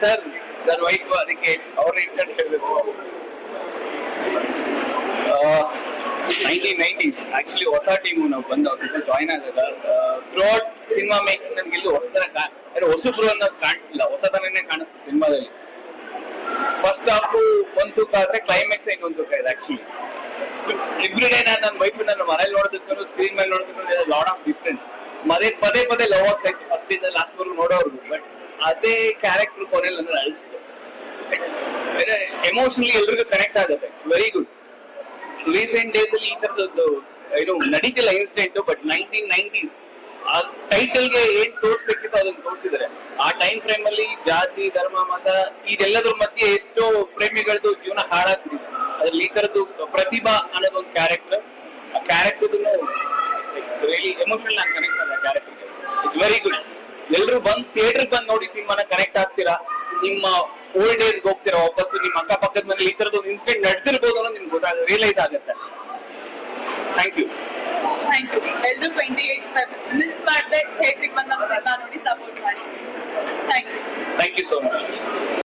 Sir ನನ್ನ wife, ಅದಕ್ಕೆ ಅವ್ರನ್ನ ಇಂಟ್ರೆಸ್ಟ್ ಹೇಳ್ಬೇಕು. 1990s ಆಕ್ಚುಲಿ ಹೊಸ ಟೀಮು ನಾವು ಬಂದು ಅವ್ರ ಜಾಯ್ನ್ ಆದಾಗ ಥ್ರೂಔಟ್ ಸಿನಿಮಾ ಮೇಕಿಂಗ್ ನನ್ಗೆ ಎಲ್ಲೂ ಹೊಸಬ್ರು ಅನ್ನೋದು ಕಾಣಿಸ್ತಿಲ್ಲ, ಹೊಸತನೇ ಕಾಣಿಸ್ತು ಸಿನಿಮಾದಲ್ಲಿ. ಫಸ್ಟ್ ಹಾಫ್ ಒಂದು ತೂಕ ಆದ್ರೆ ಕ್ಲೈಮ್ಯಾಕ್ಸ್ ಇನ್ನೊಂದು ತೂಕ ಇದೆ. ಆಕ್ಚುಲಿ ಎವ್ರಿ ಡೇ ನಾನು ನನ್ನ ವೈಫ್ ನನ್ನ ಮನೇಲಿ ನೋಡೋದಕ್ಕೂ ಸ್ಕ್ರೀನ್ ಮೇಲೆ ನೋಡೋದಕ್ಕೂ ಲಾಟ್ ಆಫ್ ಡಿಫ್ರೆನ್ಸ್. ಪದೇ ಪದೇ ಲವ್ ಆಗ್ತಾ ಇತ್ತು ಫಸ್ಟ್ ಇಂದ ಲಾಸ್ಟ್ ವರ್ಗು ನೋಡೋರ್ಗು. ಬಟ್ ಅದೇ ಕ್ಯಾರೆಕ್ಟರ್ ಕೊನೆಯಲ್ಲಿ ಅಂದ್ರೆ ಅಳಿಸ್ತು. ಇಟ್ಸ್ ಎಮೋಷನಲಿ ಎಲ್ರಿಗೂ ಕನೆಕ್ಟ್ ಆಗುತ್ತೆ. It's very good. Recent days ಅಲ್ಲಿ ಈ ತರದ್ದು ಏನು ನಡೀತಿಲ್ಲ ಇನ್ಸಿಡೆಂಟ್. ಬಟ್ 1990s ಆ ಟೈಟಲ್ಗೆ ಏನ್ ತೋರಿಸ್ಬೇಕಿತ್ತು ಅದನ್ನ ತೋರಿಸಿದ್ದಾರೆ. ಆ ಟೈಮ್ ಫ್ರೇಮ್ ಅಲ್ಲಿ ಜಾತಿ, ಧರ್ಮ, ಮತ ಇದೆಲ್ಲದ್ರ ಮಧ್ಯೆ ಎಷ್ಟೋ ಪ್ರೇಮಿಗಳದ್ದು ಜೀವನ ಹಾಳಾಗ್ತಿದೆ. ಅದ್ರಲ್ಲಿ ಈ ತರದ್ದು ಪ್ರತಿಭಾ ಅನ್ನೋದು ಒಂದು ಕ್ಯಾರೆಕ್ಟರ್. ಆ ಕ್ಯಾರೆಕ್ಟರ್ ರಿಯಲಿ ಎಮೋಷನಲ್ ಆಗಿ ಕನೆಕ್ಟ್ ಆದ ಕ್ಯಾರೆಕ್ಟರ್ಗೆ. It's very good. ಎಲ್ರು ಬಂದ್ ಥಿಯೇಟರ್ ಬಂದ್ ನೋಡಿ ಸಿನಿಮಾನ ಕನೆಕ್ಟ್ ಆಗ್ತೀರಾ. ನಿಮ್ಮ ಓಲ್ಡ್ ಡೇಸ್ ಹೋಗ್ತೀರಾ ವಾಪಸ್. ನಿಮ್ಮ ಅಕ್ಕಪಕ್ಕದ ಮನೇಲಿ ಈ ತರದ್ದು ಇನ್ಸಿಡೆಂಟ್ ನಡೆದಿರ್ಬೋದು ಅನ್ನೋದು ನಿಮ್ಗೆ ರಿಯಲೈಸ್ ಆಗುತ್ತೆ. Thank you. Thank you. ಎಲ್ಲರೂ 28 ಮಿಸ್ ಮಾಡದೆ ಥಿಯೇಟ್ರಿಗೆ ಬಂದು